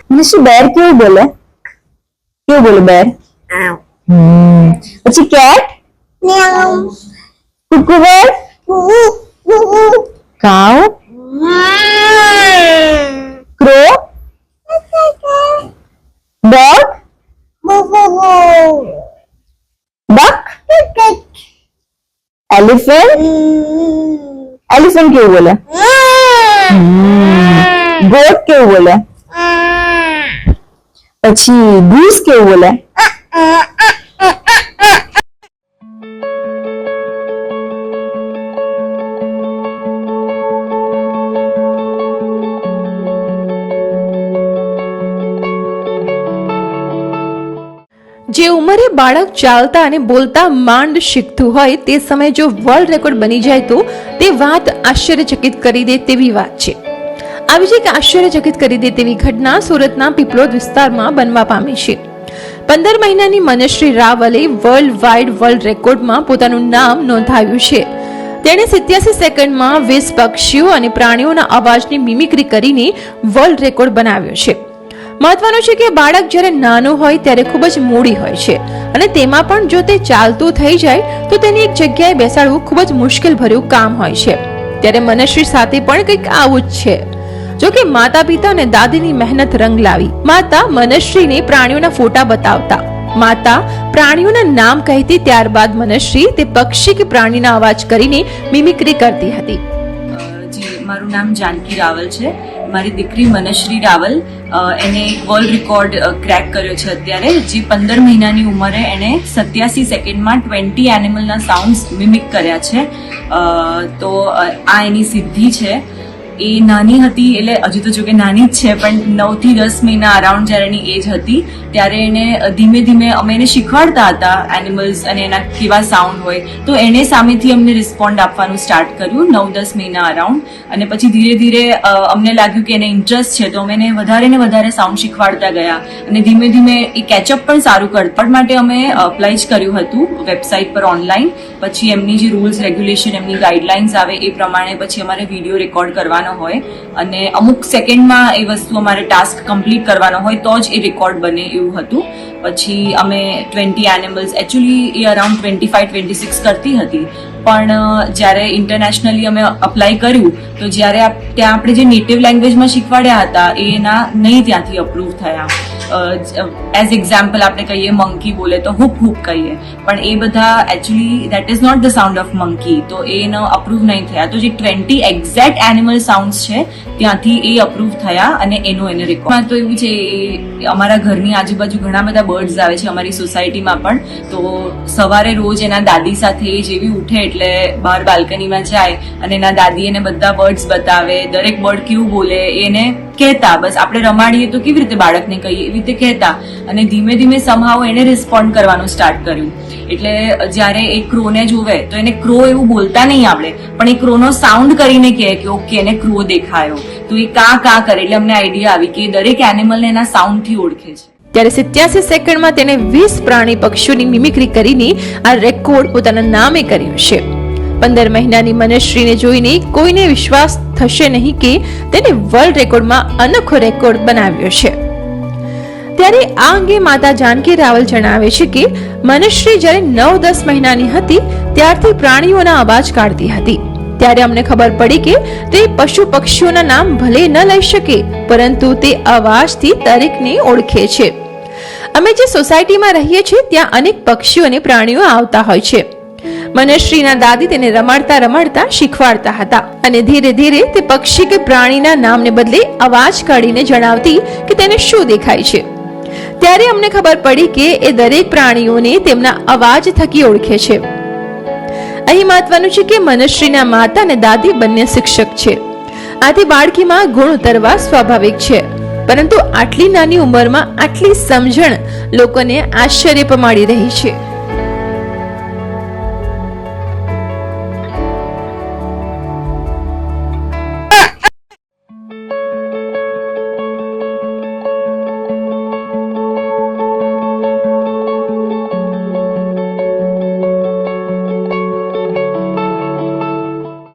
મનશ્રી બેર કેવું બોલે? કેવું બોલે બેર? પછી cat? Cucumber? Cow? Crow? Dog? Duck? Elephant? Elephant કેવું બોલે? ગોટ કેવું બોલે? પછી ગૂસ કેવું બોલે? જે ઉંમરે બાળક ચાલતા અને બોલતા માંડ શીખતું હોય તે સમયે જો વર્લ્ડ રેકોર્ડ બની જાય તો તે વાત આશ્ચર્યચકિત કરી દે તેવી વાત છે. આવી જ એક આશ્ચર્યચકિત કરી દે તેવી ઘટના સુરતના પીપલોદ વિસ્તારમાં બનવા પામી છે. 15 મહિનાની મનશ્રી રાવલે વર્લ્ડ વાઇડ વર્લ્ડ રેકોર્ડમાં પોતાનું નામ નોંધાવ્યું છે. તેણે 87 સેકન્ડમાં 20 પક્ષીઓ અને પ્રાણીઓના અવાજની મિમિક્રી કરીને વર્લ્ડ રેકોર્ડ બનાવ્યો છે. મહત્વનું છે કે બાળક જ્યારે નાનું હોય ત્યારે ખૂબ જ મૂડી હોય છે અને તેમાં પણ જો તે ચાલતું થઈ જાય તો તેને એક જગ્યાએ બેસાડવું ખૂબ જ મુશ્કેલ ભર્યું કામ હોય છે. ત્યારે મનશ્રી સાથે પણ કંઈક આવું જ છે. જો કે માતા પિતા અને દાદીની મહેનત રંગ લાવી. માતા મનશ્રીને પ્રાણીઓના ફોટા બતાવતા, માતા પ્રાણીઓના નામ કહેતી, ત્યારબાદ મનશ્રી તે પક્ષી કે પ્રાણીના અવાજ કરીને મિમિક્રી કરતી હતી. મારું નામ જાનકી રાવલ છે. મારી દીકરી મનશ્રી રાવલ એને વર્લ્ડ રેકોર્ડ ક્રેક કર્યો છે અત્યારે, જે 15 મહિનાની ઉંમરે એને 87 સેકન્ડમાં 20 એનિમલના સાઉન્ડ્સ મિમિક કર્યા છે. તો આ એની સિદ્ધિ છે. એ નાની હતી એટલે હજુ તો જો કે નાની જ છે, પણ 9 થી 10 મહિના અરાઉન્ડ જ્યારે એની એજ હતી ત્યારે એને ધીમે ધીમે અમે એને શીખવાડતા હતા એનિમલ્સ અને એના કેવા સાઉન્ડ હોય, તો એને સામેથી અમને રિસ્પોન્ડ આપવાનું સ્ટાર્ટ કર્યું 9-10 મહિના અરાઉન્ડ. અને પછી ધીરે ધીરે અમને લાગ્યું કે એને ઇન્ટરેસ્ટ છે, તો અમે એને વધારે સાઉન્ડ શીખવાડતા ગયા અને ધીમે ધીમે એ કેચઅપ પણ સારું કરતા. પણ માટે અમે અપ્લાય જ કર્યું હતું વેબસાઇટ પર ઓનલાઈન. પછી એમની જે રૂલ્સ રેગ્યુલેશન, એમની ગાઈડલાઇન્સ આવે એ પ્રમાણે પછી અમારે વિડીયો રેકોર્ડ કરવાનો હોય અને અમુક સેકન્ડમાં એ વસ્તુ અમારે ટાસ્ક કમ્પ્લીટ કરવાનો હોય તો જ એ રેકોર્ડ બને એવું હતું. પછી અમે 20 એનિમલ્સ, એકચ્યુઅલી એ અરાઉન્ડ 25-26 કરતી હતી, પણ જ્યારે ઇન્ટરનેશનલી અમે અપ્લાય કર્યું તો જ્યારે ત્યાં આપણે જે નેટિવ લેંગ્વેજમાં શીખવાડ્યા હતા એના નહીં ત્યાંથી અપ્રૂવ થયા. એઝ એક્ઝામ્પલ આપણે કહીએ મંકી બોલે તો હુપ હુપ કહીએ, પણ એ બધા actually that is not the sound of monkey, તો એનો અપ્રૂવ નહીં થયા. તો જે 20 એક્ઝેક્ટ એનિમલ સાઉન્ડ્સ છે ત્યાંથી એ અપ્રૂવ થયા અને એને રેકોર્ડ. તો એવું છે, અમારા ઘરની આજુબાજુ ઘણા બધા બર્ડ્સ આવે છે અમારી સોસાયટીમાં પણ. તો સવારે રોજ એના દાદી સાથે જેવી ઉઠે એટલે બહાર બાલ્કનીમાં જાય અને એના દાદી એને બધા બર્ડ્સ બતાવે, દરેક બર્ડ કેવું બોલે એને કહેતા. બસ આપણે રમાડીએ તો કેવી રીતે બાળકને કહીએ એવી રીતે કહેતા અને ધીમે ધીમે સમહાવ એને રિસ્પોન્ડ કરવાનું સ્ટાર્ટ કર્યું. એટલે જ્યારે એ ક્રોને જોવે તો એને ક્રો એવું બોલતા નહીં આવડે, પણ એ ક્રોનો સાઉન્ડ કરીને કહે કે ઓકે એને ક્રો દેખાયો, તો એ કા કરે. એટલે અમને આઈડિયા આવી કે દરેક એનિમલને એના સાઉન્ડથી ઓળખે છે. ત્યારે 87 સેકન્ડમાં તેને 20 પ્રાણી પક્ષીઓની મિમિક્રી કરીને આ રેકોર્ડ પોતાના નામે કર્યો છે. 15 મહિનાની મનશ્રીને જોઈને કોઈને વિશ્વાસ થશે નહીં કે તેને વર્લ્ડ રેકોર્ડમાં અનોખો રેકોર્ડ બનાવ્યો છે. ત્યારે આ અંગે માતા જાનકી રાવલ જણાવે છે કે મનશ્રી જ્યારે 9-10 મહિનાની હતી ત્યારથી પ્રાણીઓના અવાજ કાઢતી હતી. ત્યારે અમને ખબર પડી કે તે પશુ પક્ષીઓના નામ ભલે ન લઈ શકે, પરંતુ તે અવાજથી દરેકને ઓળખે છે. અમે જે સોસાયટીમાં રહીએ છીએ ત્યાં અનેક પક્ષીઓ અને પ્રાણીઓ આવતા હોય છે. મનશ્રીના દાદી તેને રમાડતા શીખવાડતા હતા અને ધીરે ધીરે તે પક્ષી કે પ્રાણીના નામને બદલે અવાજ કાઢીને જણાવતી કે તેને શું દેખાય છે. ત્યારે અમને ખબર પડી કે એ દરેક પ્રાણીઓને તેમના અવાજ થકી ઓળખે છે. અહીં મહત્વનું છે કે મનશ્રીના માતા અને દાદી બંને શિક્ષક છે, આથી બાળકીમાં ગુણ ઉતરવા સ્વાભાવિક છે. પરંતુ આટલી નાની ઉંમરમાં આટલી સમજણ લોકોને આશ્ચર્ય પમાડી રહી છે.